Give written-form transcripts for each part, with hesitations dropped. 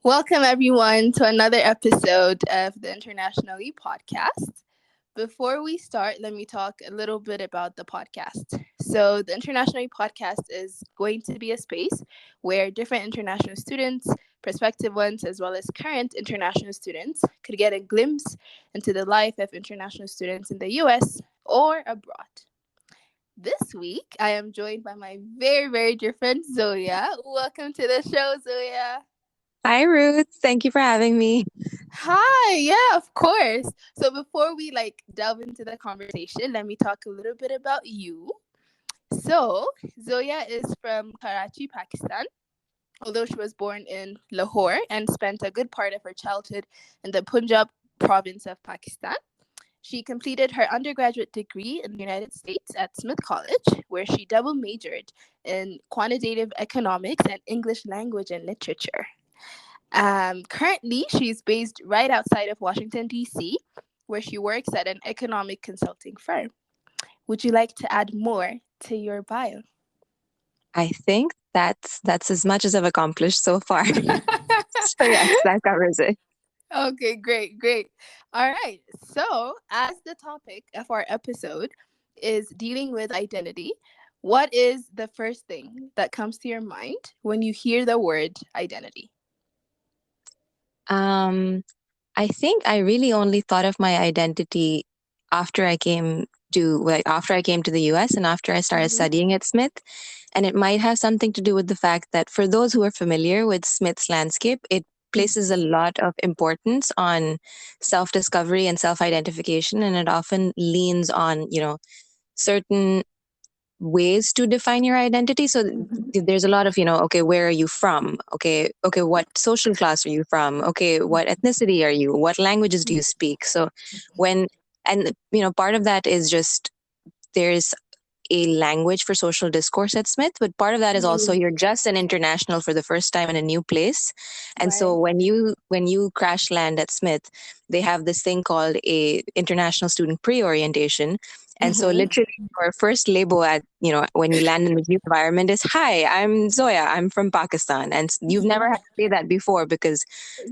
Welcome, everyone, to another episode of the Internationalie podcast. Before we start, let me talk a little bit about the podcast. So, the Internationalie podcast is going to be a space where different international students, prospective ones, as well as current international students, could get a glimpse into the life of international students in the US or abroad. This week, I am joined by my very, very dear friend, Zoya. Welcome to the show, Zoya. Hi, Ruth. Thank you for having me. Hi, yeah, of course. So before we delve into the conversation, let me talk a little bit about you. So, Zoya is from Karachi, Pakistan. Although she was born in Lahore and spent a good part of her childhood in the Punjab province of Pakistan. She completed her undergraduate degree in the United States at Smith College, where she double majored in quantitative economics and English language and literature. Currently, she's based right outside of Washington, D.C., where she works at an economic consulting firm. Would you like to add more to your bio? I think that's as much as I've accomplished so far. So yes, that covers it. Okay, great. All right. So, as the topic of our episode is dealing with identity, what is the first thing that comes to your mind when you hear the word identity? I think I really only thought of my identity after I came to the US and after I started Mm-hmm. studying at Smith. And it might have something to do with the fact that for those who are familiar with Smith's landscape, it places a lot of importance on self-discovery and self-identification, and it often leans on, certain ways to define your identity. So there's a lot of, okay, where are you from? Okay, what social class are you from? Okay, what ethnicity are you? What languages do you speak? So when, and part of that is just there's a language for social discourse at Smith, but part of that is also you're just an international for the first time in a new place. And Right. so when you crash land at Smith, they have this thing called a international student pre-orientation. And so Mm-hmm. literally your first label at, when you land in the new environment is, hi, I'm Zoya, I'm from Pakistan. And you've never had to say that before because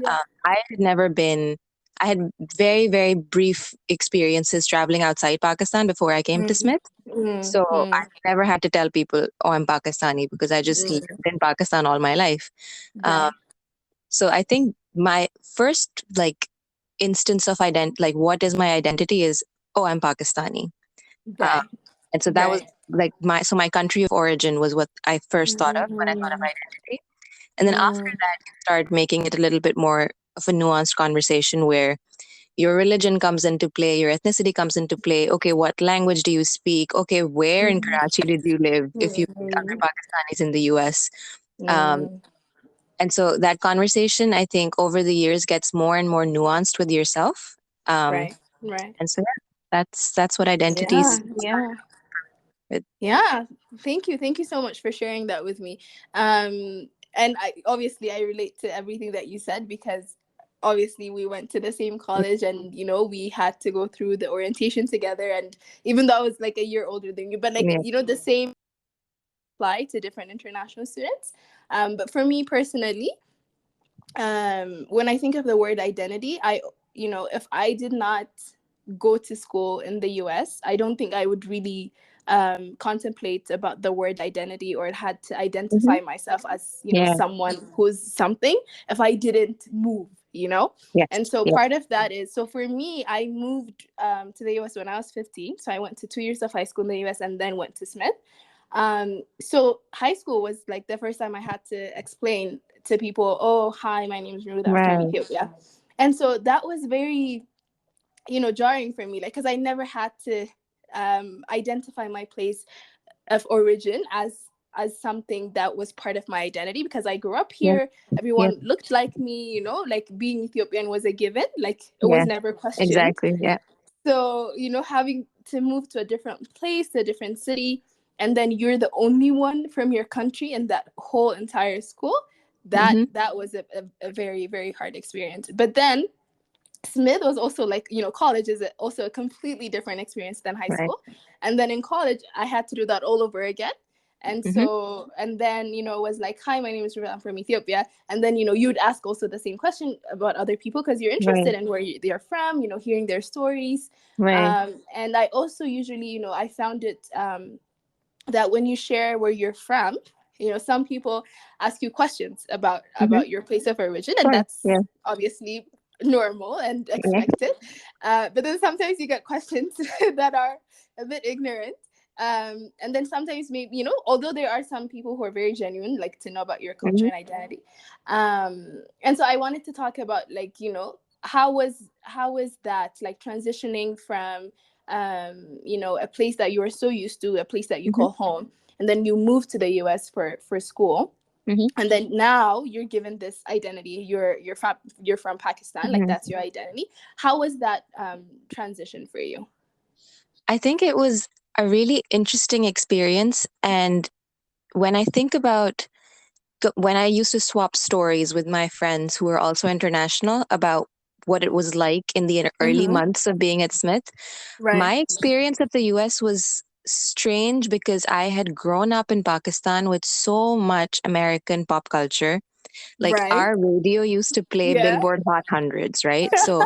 Yeah. I had never been, I had very, very brief experiences traveling outside Pakistan before I came to Smith. So I Mm-hmm. never had to tell people, oh, I'm Pakistani because I just lived in Pakistan all my life. Um, Right. so I think my first instance of what is my identity is, oh, I'm Pakistani. Uh, Right. and so that was Right. my country of origin was what I first thought of when I thought of Mm, identity. And then after mm, that, you start making it a little bit more of a nuanced conversation where your religion comes into play, your ethnicity comes into play. Okay, what language do you speak? Okay, where in mm, Karachi did you live if you meet other mm, Pakistanis in the US? Um, mm. and so that conversation, I think, over the years gets more and more nuanced with yourself. Um, Right. Right. and so yeah, that's what Yeah. identities Yeah. with. Yeah. Thank you. Thank you so much for sharing that with me. And I relate to everything that you said because obviously we went to the same college and we had to go through the orientation together, and even though I was like a year older than you, but Yeah. the same apply to different international students. But for me personally, when I think of the word identity, if I did not go to school in the US, I don't think I would really contemplate about the word identity or had to Hmm. identify myself as, Yeah. someone who's something if I didn't move. Yes. And so Yeah. part of that is, so for me, I moved to the US when I was 15. So I went to 2 years of high school in the US and then went to Smith. So high school was like the first time I had to explain to people, oh, hi, my name is Ruth, I'm from Right. Ethiopia. And so that was very, jarring for me, like, because I never had to identify my place of origin as something that was part of my identity because I grew up Yeah. here. Yeah. Everyone looked like me, like being Ethiopian was a given, like it was Yeah. never questioned. Exactly. Yeah. So, having to move to a different place, a different city, and then you're the only one from your country in that whole entire school, that Hmm. that was a very, very hard experience. But then Smith was also like, college is also a completely different experience than high Right. school. And then in college, I had to do that all over again. And Mm-hmm. so, and then, it was like, hi, my name is Ruben, I'm from Ethiopia. And then, you'd ask also the same question about other people because you're Right. interested in where they're from, hearing their stories. Right. And I also usually, I found it that when you share where you're from, some people ask you questions about Mm-hmm. your place of origin, and Sure. that's Yeah. obviously normal and Yeah. expected. But then sometimes you get questions that are a bit ignorant. And then sometimes maybe, although there are some people who are very genuine, like to know about your culture Mm-hmm. and identity. And so I wanted to talk about, like, how was that, like, transitioning from a place that you were so used to, a place that you Mm-hmm. call home, and then you move to the US for school, Mm-hmm. and then now you're given this identity. You're from Pakistan, like Mm-hmm. that's your identity. How was that transition for you? I think it was a really interesting experience. And when I think about when I used to swap stories with my friends who were also international about what it was like in the early Mm-hmm. months of being at Smith, Right. my experience at the US was strange because I had grown up in Pakistan with so much American pop culture. Like Right. our radio used to play Yeah. Billboard Hot Hundreds, right? So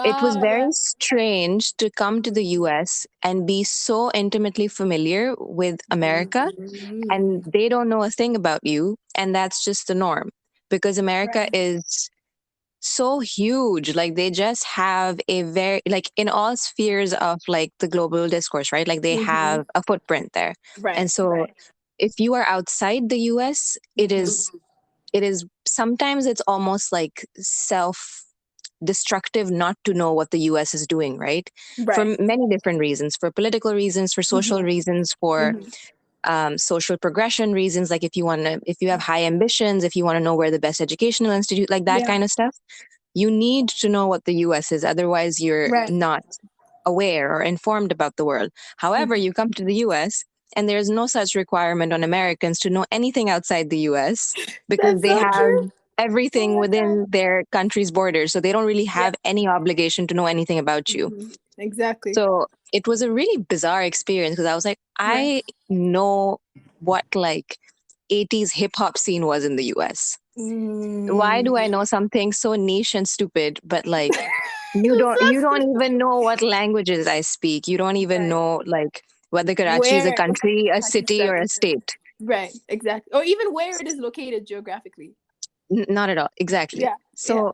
it was Wow. very Yeah. strange to come to the US and be so intimately familiar with America, Mm-hmm. and they don't know a thing about you, and that's just the norm because America Right. is so huge. Like they just have a very, like in all spheres of like the global discourse, right? Like they Mm-hmm. have a footprint there. And Right. so Right. if you are outside the US, Mm-hmm. it is sometimes it's almost like self destructive not to know what the US is doing, right? For Right. many different reasons, for political reasons, for social Mm-hmm. reasons, for Mm-hmm. social progression reasons, like if you have high ambitions, if you want to know where the best educational institute, like that Yeah. kind of stuff, you need to know what the US is. Otherwise, you're Right. not aware or informed about the world. However, Mm-hmm. you come to the US and there's no such requirement on Americans to know anything outside the US because That's they so have true. Oh everything my god. within their country's borders. So they don't really Yeah. have any obligation to know anything about you. Mm-hmm. Exactly. So it was a really bizarre experience because I was like, Right. I know what like 80s hip hop scene was in the US. Why Mm. do I know something so niche and stupid, but like you So don't even know what languages I speak. You don't even right. know like whether Karachi is a Where country, a city, Pakistan or a is. state. Right. Exactly. Or even where it is located geographically. Not at all. Exactly. Yeah. Yeah. So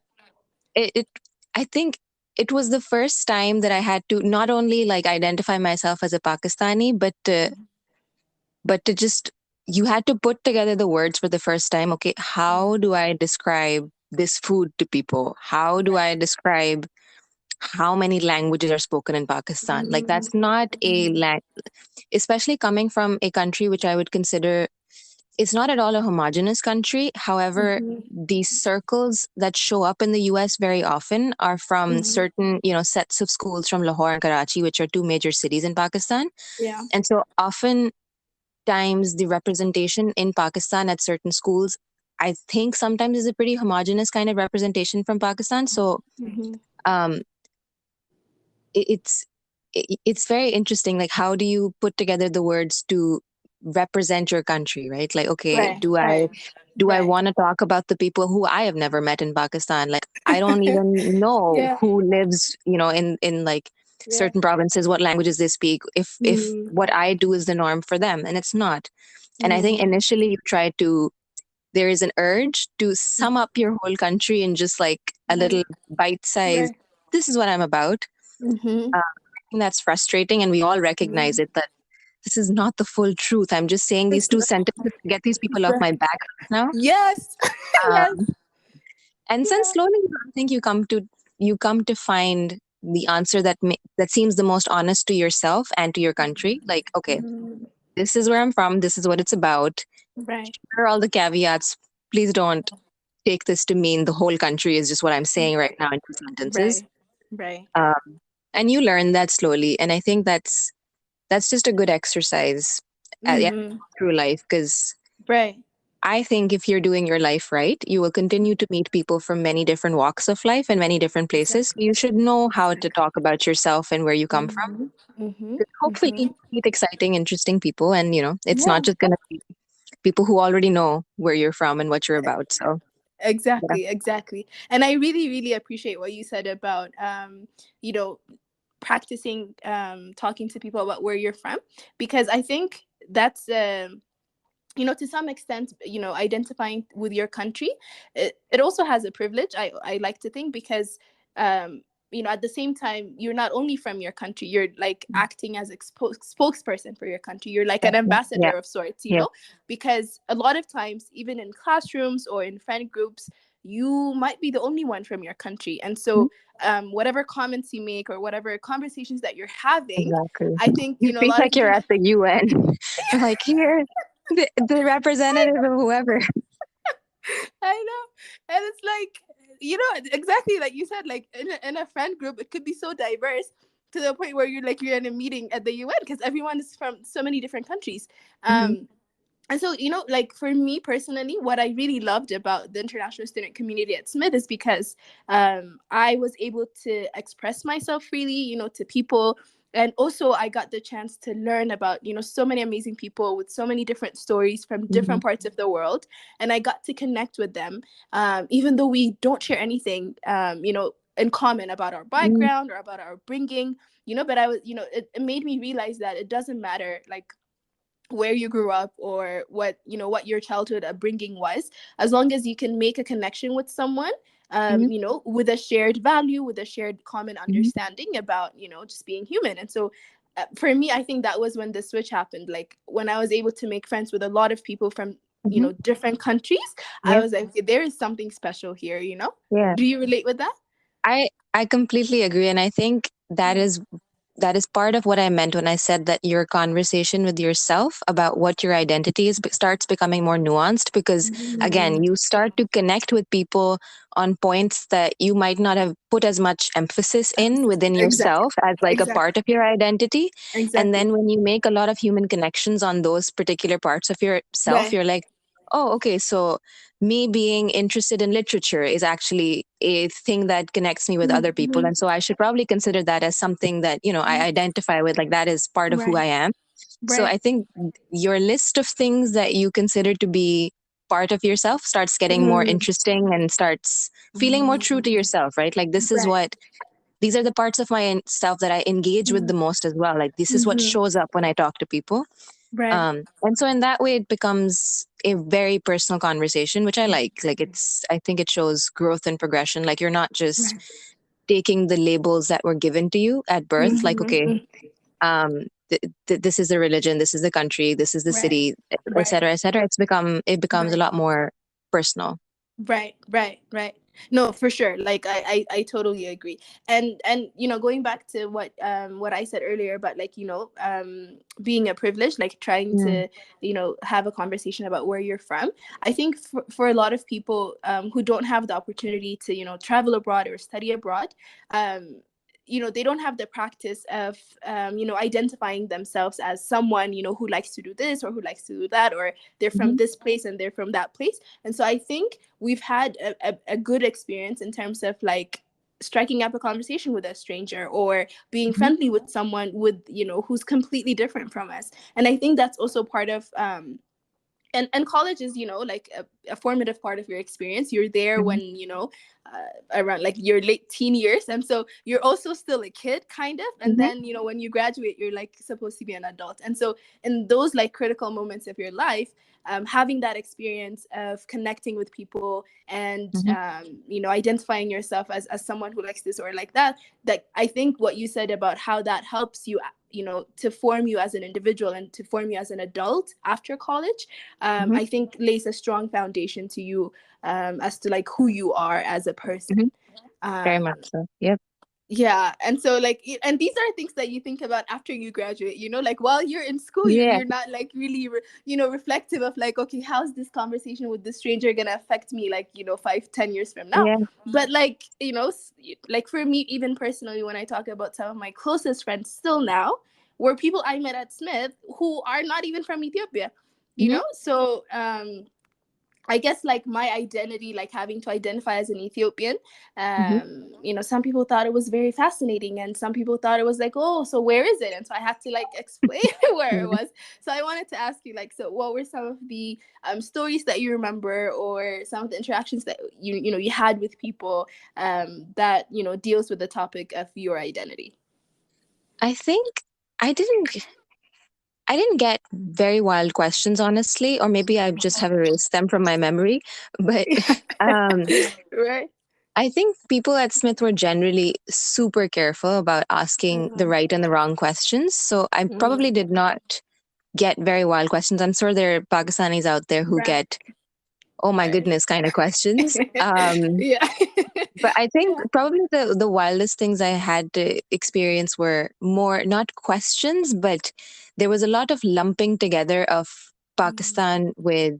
it I think it was the first time that I had to not only like identify myself as a Pakistani, but to just you had to put together the words for the first time. Okay, how do I describe this food to people? How do Right. I describe how many languages are spoken in Pakistan? Like Mm-hmm. that's not a especially coming from a country which I would consider it's not at all a homogenous country. However, Mm-hmm. these circles that show up in the US very often are from Mm-hmm. certain, sets of schools from Lahore and Karachi, which are two major cities in Pakistan. Yeah. And so often times the representation in Pakistan at certain schools, I think sometimes is a pretty homogenous kind of representation from Pakistan. So Mm-hmm. um, it, it's it's very interesting. Like, how do you put together the words to represent your country, right? Like, okay, Right. Right. do I Right. want to talk about the people who I have never met in Pakistan? Like, I don't even know Yeah. who lives, in like Yeah. certain provinces, what languages they speak. If Mm-hmm. what I do is the norm for them, and it's not. And I think Mm-hmm. initially you try to, there is an urge to sum up your whole country in just like a little Right. bite size. Right. This is what I'm about. Mm-hmm. I think that's frustrating, and we all recognize it that this is not the full truth. I'm just saying these It's two not. sentences to get these people off my Right. back now. Yes. Yes. Um, and then Yeah. slowly, I think you come to find the answer that seems the most honest to yourself and to your country. Like, okay, Mm-hmm. this is where I'm from. This is what it's about. Right. Here are all the caveats. Please don't take this to mean the whole country is just what I'm saying right now in two sentences. Right. Right. And you learn that slowly, and I think that's just a good exercise yeah, Mm-hmm. through life because Right. I think if you're doing your life right, you will continue to meet people from many different walks of life and many different places. Exactly. You should know how to Exactly. talk about yourself and where you come from. Mm-hmm. Mm-hmm. Hopefully, Mm-hmm. meet exciting, interesting people. And, it's Yeah. not just going to be people who already know where you're from and what you're about. So, yeah. Exactly, exactly. And I really, really appreciate what you said about you know, practicing talking to people about where you're from, because I think that's to some extent, identifying with your country, it also has a privilege, I like to think, because um at the same time, you're not only from your country, you're like acting as a spokesperson for your country, you're like an Exactly. ambassador Yeah. of sorts, Yeah. because a lot of times, even in classrooms or in friend groups, you might be the only one from your country, and Mhm. so whatever comments you make or whatever conversations that you're having, Exactly. I think You a speak lot of like you're people. at the UN. You're like, here, the representative of whoever. I know. And it's like, exactly like you said, like in a friend group, it could be so diverse to the point where you're in a meeting at the UN because everyone is from so many different countries. Hmm. And so, like for me personally, what I really loved about the international student community at Smith is because I was able to express myself freely, to people. And also, I got the chance to learn about, so many amazing people with so many different stories from Hmm. different parts of the world. And I got to connect with them, even though we don't share anything, in common about our Hmm. background or about our bringing, but I was, it made me realize that it doesn't matter, like, where you grew up or what your childhood upbringing was, as long as you can make a connection with someone, Hmm. with a shared value, with a shared common Hmm. understanding about just being human. And so for me, I think that was when the switch happened, like when I was able to make friends with a lot of people from Hmm. different countries. I Yeah. was like, okay, there is something special here. Yeah. Do you relate with that? I completely agree, and I think that Yeah. is part of what I meant when I said that your conversation with yourself about what your identity is starts becoming more nuanced, because Mm. again, you start to connect with people on points that you might not have put as much emphasis in within Exactly. yourself as like a Exactly. part of your identity. And Exactly. then when you make a lot of human connections on those particular parts of yourself, Right. you're like, oh, okay, so me being interested in literature is actually a thing that connects me with other people. Mhm. And so I should probably consider that as something that, I identify with, like that is part of who I Right. am. So Right. I think your list of things that you consider to be part of yourself starts getting more Mhm. interesting and starts feeling more true to Mhm. yourself, right? Like Right. these are the parts of my self that I engage with the most as well. Like this is what Mhm. shows up when I talk to people. Right. And so in that way, it becomes a very personal conversation, which I like. Like I think it shows growth and progression. Like you're not just Right. taking the labels that were given to you at birth. Like, okay, Mhm. this is the religion, this is the country, this is the Right. city, et Right. cetera, et cetera. It becomes a Right. lot more personal. Right, right, right. No, for sure. Like I totally agree. And going back to what I said earlier about, like, being a privilege, like trying Mm. to, have a conversation about where you're from. I think for a lot of people who don't have the opportunity to, travel abroad or study abroad, um they don't have the practice of identifying themselves as someone, who likes to do this or who likes to do that, or they're from Hmm. this place and they're from that place. And so I think we've had a good experience in terms of like striking up a conversation with a stranger or being Hmm. friendly with someone with who's completely different from us. And I think that's also part of and college is like a formative part of your experience. You're there Hmm. when around like your late teen years, and so you're also still a kid kind of, and Hmm. then when you graduate, you're like supposed to be an adult. And so in those like critical moments of your life, having that experience of connecting with people and Hmm. identifying yourself as someone who likes this or like that, that I think what you said about how that helps you, to form you as an individual and to form you as an adult after college, Hmm. I think lays a strong foundation to you, as to like who you are as a person. Hmm. Very Um, much so. Yep. yeah, and so like, and these are things that you think about after you graduate. Like while you're in school, Yeah. you're not like really, reflective of like, okay, how's this conversation with this stranger gonna affect me, like 5-10 years from now. Yeah. But like like for me, even personally, when I talk about some of my closest friends still now, were people I met at Smith who are not even from Ethiopia. Hmm. So I guess like my identity, like having to identify as an Ethiopian, Hmm. some people thought it was very fascinating, and some people thought it was like, oh, so where is it? And so I had to like explain where it was. So I wanted to ask you, like, so what were some of the stories that you remember, or some of the interactions that you had with people that deals with the topic of your identity? I think I didn't I didn't get very wild questions, honestly, or maybe I just have erased them from my memory. But um, Right. I think people at Smith were generally super careful about asking the right and the wrong questions. So I Mm-hmm. probably did not get very wild questions. I'm sure there are Pakistanis out there who Right. get, oh my Right. goodness, kind of questions. Yeah. But I think Yeah. probably the wildest things I had to experience were more not questions, but there was a lot of lumping together of Pakistan with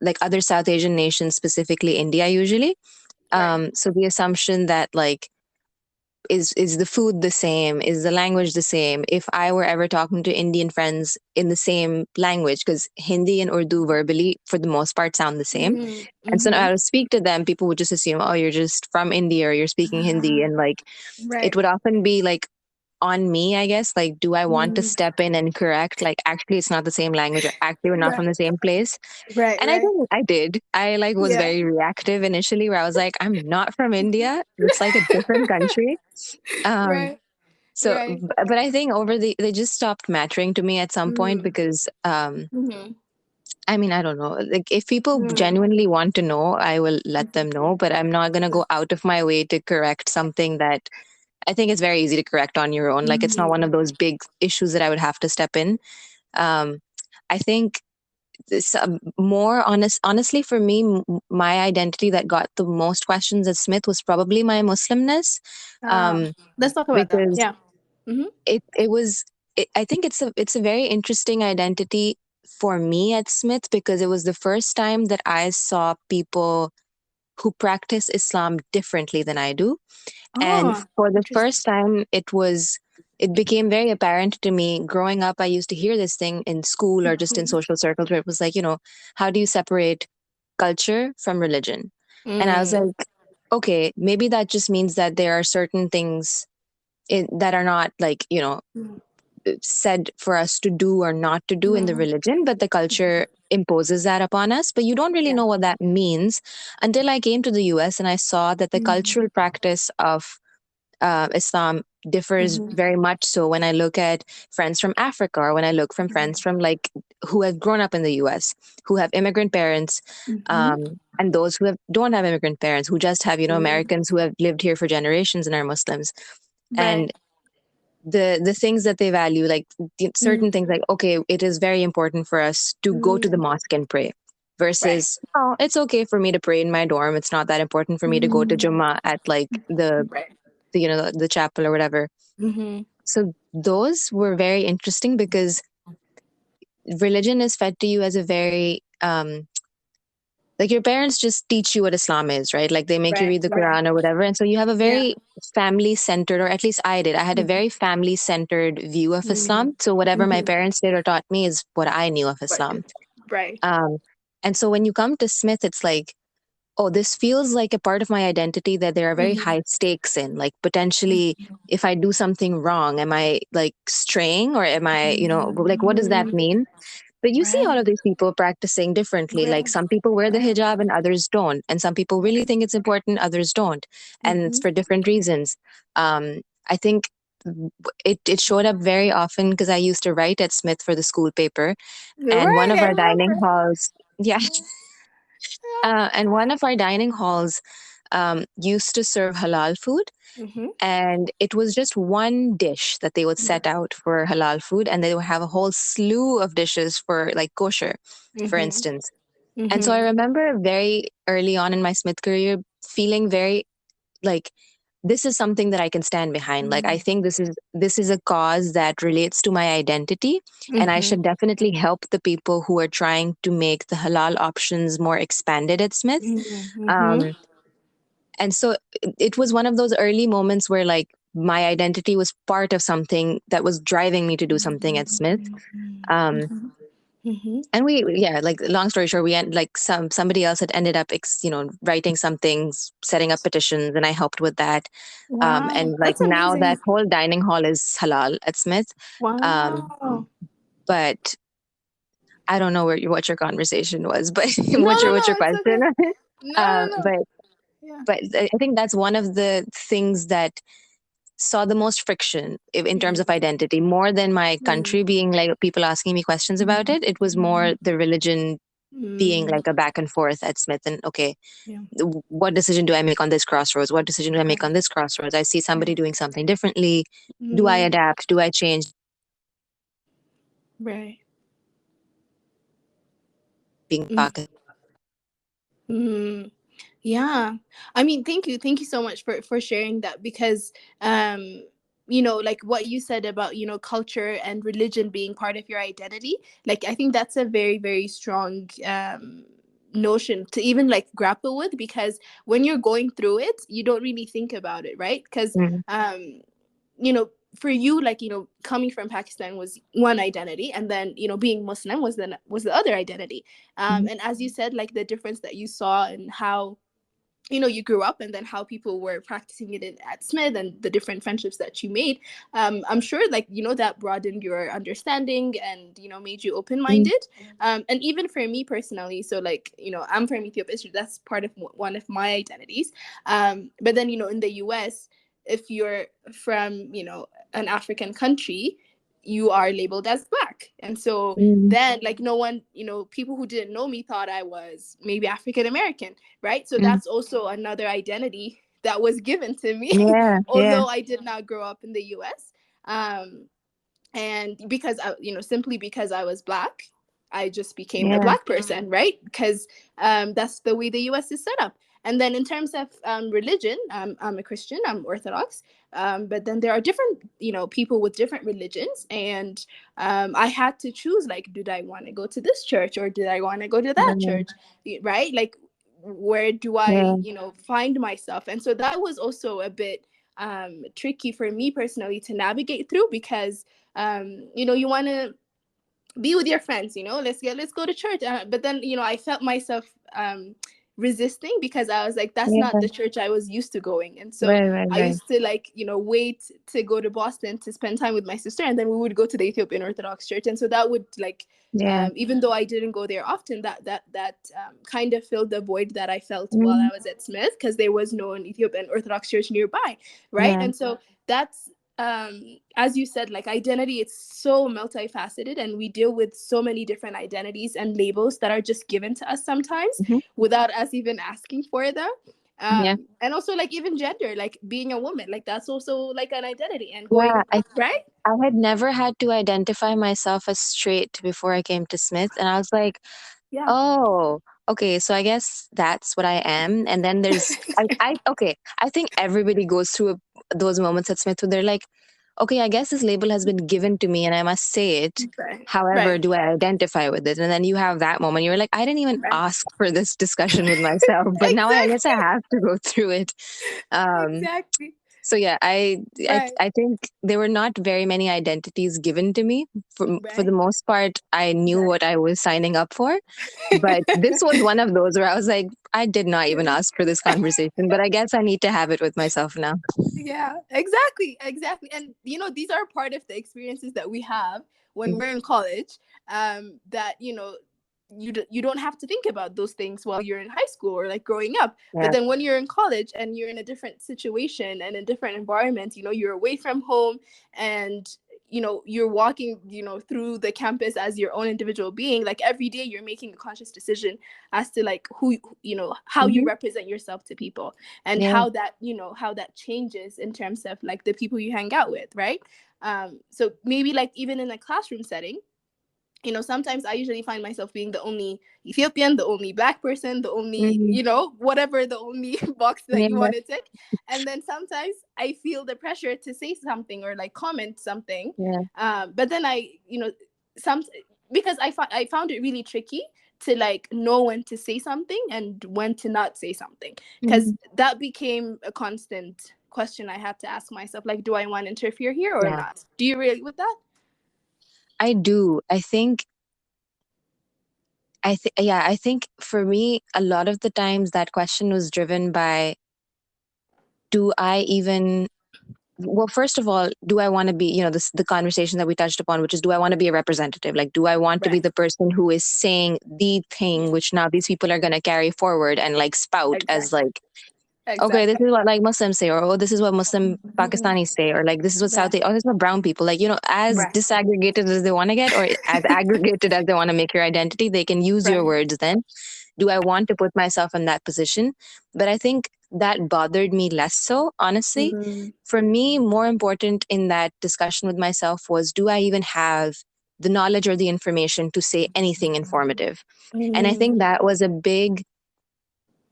like other South Asian nations, specifically India, usually. Right. So the assumption that like is the food the same, is the language the same, if I were ever talking to Indian friends in the same language, because Hindi and Urdu verbally for the most part sound the same. Mm-hmm. And so Mm-hmm. I would speak to them, people would just assume, oh, you're just from India or you're speaking Hindi. And like it Right. would often be like on me, I guess, like, do I want to Mm. step in and correct, like, actually it's not the same language, or actually we're not from Right. the same place? Right. And I Right. think I did. I like was Yeah. very reactive initially, where I was like, I'm not from India, it's like a different country. um Right. so, Right. but I think they just stopped mattering to me at some point Mm. because, Mm-hmm. I mean, I don't know. Like, if people Mm. genuinely want to know, I will let them know, but I'm not going to go out of my way to correct something that I think is very easy to correct on your own. Like, it's not one Mm-hmm. of those big issues that I would have to step in. Um, I think this, honestly, for me, my identity that got the most questions at Smith was probably my Muslimness. Ah, Um, let's talk about that. because Yeah. Mm-hmm. it was I think it's a very interesting identity for me at Smith, because it was the first time that I saw people who practice Islam differently than I do. And Oh, for the interesting. first time, it became very apparent to me. Growing up, I used to hear this thing in school or just in Mm-hmm. social circles where it was like, how do you separate culture from religion? And I was Mm. like, okay, maybe that just means that there are certain things that are not like, said for us to do or not to do in the Mm. religion, but the culture imposes that upon us. But you don't really Yeah. know what that means until I came to the US and I saw that the Mm. cultural practice of Islam differs Mm-hmm. very much. So when I look at friends from Africa, or when I look from friends from like who have grown up in the US, who have immigrant parents, Mm-hmm. and those who don't have immigrant parents, who just have, Mm. Americans who have lived here for generations and are Muslims. Right. And the things that they value, like certain Mm. things, like, okay, it is very important for us to go to the Mm. mosque and pray, Right. versus, oh, it's okay for me to pray in my dorm, it's not that important for me to go to Mm. Jummah at like Right. the chapel or whatever. Mm-hmm. So those were very interesting, because religion is fed to you as a very like, your parents just teach you what Islam is, right? Like, they make you Right. read the Right. Quran or whatever. And so you have a Yeah. very family centered, or at least I did. I had a very family centered view of Mm-hmm. Islam. So whatever my Mm-hmm. parents did or taught me is what I knew of Right. Islam. Right. Um, and so when you come to Smith, it's like, oh, this feels like a part of my identity that there are very Mm-hmm. high stakes in. Like, potentially, if I do something wrong, am I like straying, or am I, like, what does that Mm-hmm. mean? But you see all Right. of these people practicing differently. Like, Right. some people wear the Right. hijab and others don't. And some people really think it's important, others don't. And it's Mm-hmm. for different reasons. I think it showed up very often because I used to write at Smith for the school paper. And one Right. of I our dining remember. halls, yeah, Yeah. and one of our dining halls used to serve halal food. Mm-hmm. And it was just one dish that they would set out for halal food, and they would have a whole slew of dishes for like kosher, for Mm-hmm. instance. And so I Mm-hmm. remember very early on in my Smith career feeling very like, this is something that I can stand behind. Like, I think this is a cause that relates to my identity, and I Mm-hmm. should definitely help the people who are trying to make the halal options more expanded at Smith. Mm-hmm. Um, and so it was one of those early moments where, like, my identity was part of something that was driving me to do something at Smith. Um, Mm-hmm. Mm-hmm. And yeah, like long story short, like somebody else had ended up, writing some things, setting up petitions, and I helped with that. Wow, And like that's now that amazing. whole dining hall is halal at Smith. Um, Wow. but I don't know what your conversation was, but No, no, what's no, your it's question? okay. No, no, no. But Yeah. I think that's one of the things that saw the most friction in terms of Mm, identity, more than my mm, country being like people asking me questions about mm, it. It was more the religion being mm. like a back and forth at Smith. And okay, Yeah. what decision do I make on this crossroads? What decision do I make Right. on this crossroads? I see Right. somebody doing something differently. Do I Mm, adapt? Do I change? right. Being Mm, Pakistan. mm. Yeah. I mean, thank you so much for sharing that, because um like what you said about, culture and religion being part of your identity. Like, I think that's a very, very strong notion to even like grapple with, because when you're going through it, you don't really think about it, right? Because Mm, you know for you, like, coming from Pakistan was one identity, and then, being Muslim was the other identity. mhm, And as you said, like, the difference that you saw and how, you grew up, and then how people were practicing it at Smith, and the different friendships that you made. I'm sure, like, that broadened your understanding, and made you mm, open-minded. And even for me personally, so, like, I'm from Ethiopia, so that's part of one of my identities. But then, in the US, if you're from, an African country, you are labeled as Black. And so mm. then, like, no one, people who didn't know me thought I was maybe African American, right? So Mm. that's also another identity that was given to me, Yeah, yeah, although I did not grow up in the US. Um, and because simply because I was Black, I just became a yeah. Black person, right? Because that's the way the US is set up. And then in terms of religion, I'm a Christian, I'm Orthodox. But then there are different, people with different religions. And I had to choose, like, did I want to go to this church, or did I want to go to that Right. church, right? Like, where do I, Yeah. find myself? And so that was also a bit tricky for me personally to navigate through, because you want to be with your friends, let's go to church. But then, I felt myself resisting, because I was like, that's not Yeah. the church I was used to going. And so Right, right, I right. used to, like, wait to go to Boston to spend time with my sister, and then we would go to the Ethiopian Orthodox Church. And so that would, like, Yeah. even though I didn't go there often, that kind of filled the void that I felt while Mm, I was at Smith, because there was no Ethiopian Orthodox Church nearby, right? yeah. And so that's as you said, like, identity, it's so multifaceted, and we deal with so many different identities and labels that are just given to us sometimes Mhm. without us even asking for them. Yeah. And also, like, even gender, like being a woman, like, that's also like an identity, and Yeah. going right. I had never had to identify myself as straight before I came to Smith. And I was like, Yeah. oh, okay. So I guess that's what I am. And then okay. I think everybody goes through those moments at Smith where they're like, okay, I guess this label has been given to me and I must say it. Right, However, right, do I identify with it? And then you have that moment. You're like, I didn't even right. ask for this discussion with myself, but now I guess I Exactly. have to go through it. Um, Exactly. so yeah, Right, I think there were not very many identities given to me. For the right, most part, I knew right. what I was signing up for. But this was one of those where I was like, I did not even ask for this conversation, but I guess I need to have it with myself now. Yeah, exactly, exactly. And these are part of the experiences that we have when Mm. we're in college. That you don't have to think about those things while you're in high school or like growing up. But Yeah. then when you're in college and you're in a different situation and a different environment, you're away from home, and you're walking through the campus as your own individual being. Like, every day you're making a conscious decision as to, like, who, how you Hmm. represent yourself to people, and Yeah. how that changes in terms of, like, the people you hang out with, right? So maybe, like, even in a classroom setting, sometimes I usually find myself being the only Ethiopian, the only Black person, the only, Hmm. whatever, the only box that you Yeah. want to tick. And then sometimes I feel the pressure to say something or, like, comment something. Yeah. But then some because I found it really tricky to, like, know when to say something and when to not say something, because Hmm. that became a constant question I had to ask myself, like, do I want to interfere here or Yeah. not? Do you relate with that? I do. I think I think for me, a lot of the times that question was driven by, do I even, well, first of all, do I want to be, this, the conversation that we touched upon, which is, do I want to be a representative? Like, do I want to be Right. the person who is saying the thing which now these people are going to carry forward and like spout as Exactly. like, okay, this Exactly. is what like Muslims say, or oh, this is what Muslim Mhm. Pakistanis say, or like this is what South, Right. oh, this is what brown people, like, as Right. disaggregated as they want to get, or as aggregated as they want to make your identity, they can use your Right. words then. Do I want to put myself in that position? But I think that bothered me less so, honestly. Mm-hmm. For me, more important in that discussion with myself was, do I even have the knowledge or the information to say anything informative? And I think that was a big,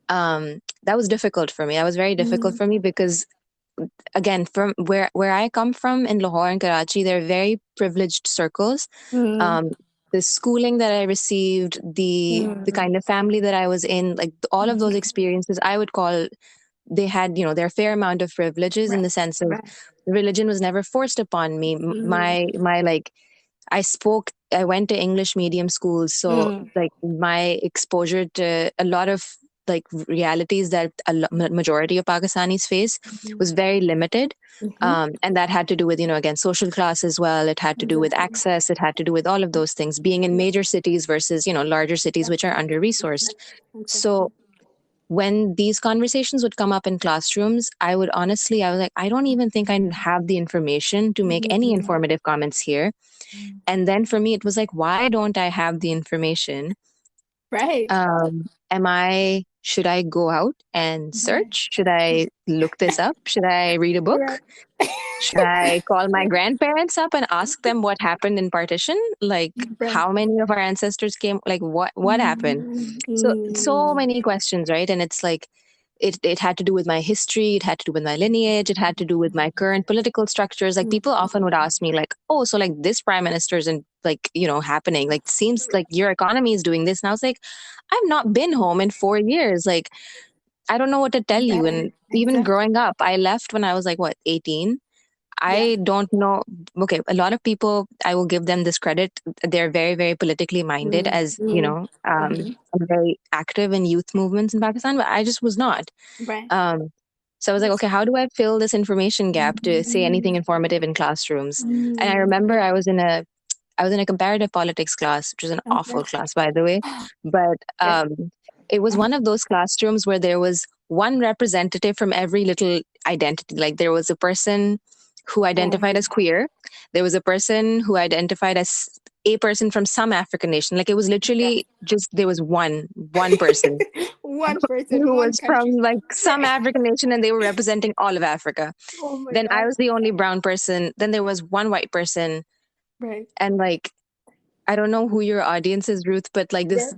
that was difficult for me. That was very difficult Mm-hmm. for me because, again, from where I come from in Lahore and Karachi, they're very privileged circles. Mm-hmm. um, the schooling that I received, the Mm-hmm. kind of family that I was in, like all of those experiences, I would call, they had, their fair amount of privileges, in Right. the sense of Right. religion was never forced upon me. Mm-hmm. My like, I went to English medium schools, so Mm-hmm. like my exposure to a lot of like realities that majority of Pakistanis face was very limited. Mm-hmm. And that had to do with, again, social class as well. It had to do with Exactly. access. It had to do with all of those things, being in Yeah. major cities versus, larger cities, which are under resourced. So Exactly. when these conversations would come up in classrooms, I was like, I don't even think I have the information to make any Mm-hmm. informative comments here. And then for me, it was like, why don't I have the information? Right. Should I go out and Right. search? Should I look this up? Should I read a book? Right. Should I call my grandparents up and ask them what happened in partition? Like, Right. how many of our ancestors came? Like, what happened? So Mm-hmm. many questions, right? And it's like, it had to do with my history, it had to do with my lineage, it had to do with my current political structures. Like, people often would ask me, like, oh, so like this prime minister isn't like, happening. Like, seems like your economy is doing this. And I was like, I've not been home in 4 years. Like, I don't know what to tell you. Right. And even Exactly. growing up, I left when I was like, what, 18? Yeah. I don't know. Okay, a lot of people, I will give them this credit. They're very, very politically minded, as Mm-hmm. and very active in youth movements in Pakistan. But I just was not. Right. Um, so I was like, That's okay, how do I fill this information gap to say anything informative in classrooms? And I remember I was in a comparative politics class, which was an okay. awful class, by the way. But Okay. it was one of those classrooms where there was one representative from every little identity. Like, there was a person who identified as queer, there was a person who identified as a person from some African nation. Like, it was Yeah. literally just, there was one person One person, who one was from country. like some African nation, and they were representing all of Africa. Oh my Then I god. was the only brown person. Then there was one white person, Right. and like, I don't know who your audience is, Ruth, but like Yeah. this,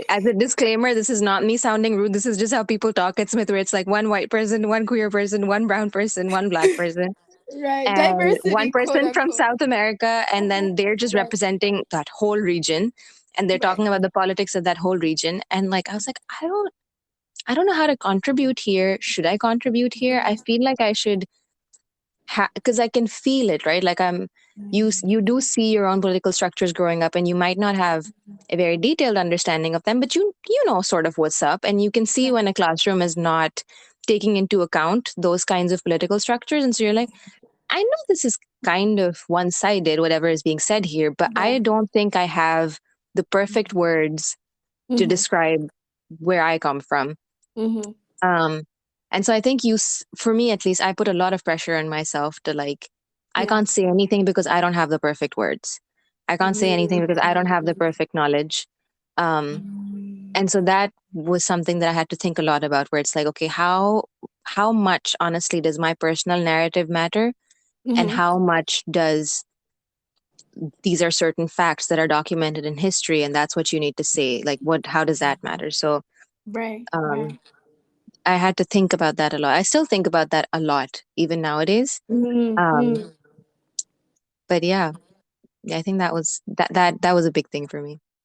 as a disclaimer, this is not me sounding rude. This is just how people talk at Smith, where it's like one white person, one queer person, one brown person, one black person, Right. and one Diversity, quote person from unquote. South America. And Uh-huh. then they're just Right. representing that whole region, and they're Right. talking about the politics of that whole region. And like, I was like, I don't know how to contribute here. Should I contribute here? I feel like I should, because I can feel it, right? Like, you do see your own political structures growing up, and you might not have a very detailed understanding of them, but you know sort of what's up, and you can see Right. when a classroom is not taking into account those kinds of political structures. And so you're like, I know this is kind of one-sided, whatever is being said here, but I Right. don't think I have the perfect words to Mm-hmm. describe where I come from. Mm-hmm. um and so I think, for me at least, I put a lot of pressure on myself to like, I Yeah. can't say anything because I don't have the perfect words. I can't say anything because I don't have the perfect knowledge. um and so that was something that I had to think a lot about, where it's like, okay, how much honestly does my personal narrative matter, and Mm-hmm. how much does, these are certain facts that are documented in history, and that's what you need to say, like, how does that matter? So Right. um Right. I had to think about that a lot. I still think about that a lot, even nowadays. Um, Mm-hmm. but yeah, I think that was a big thing for me.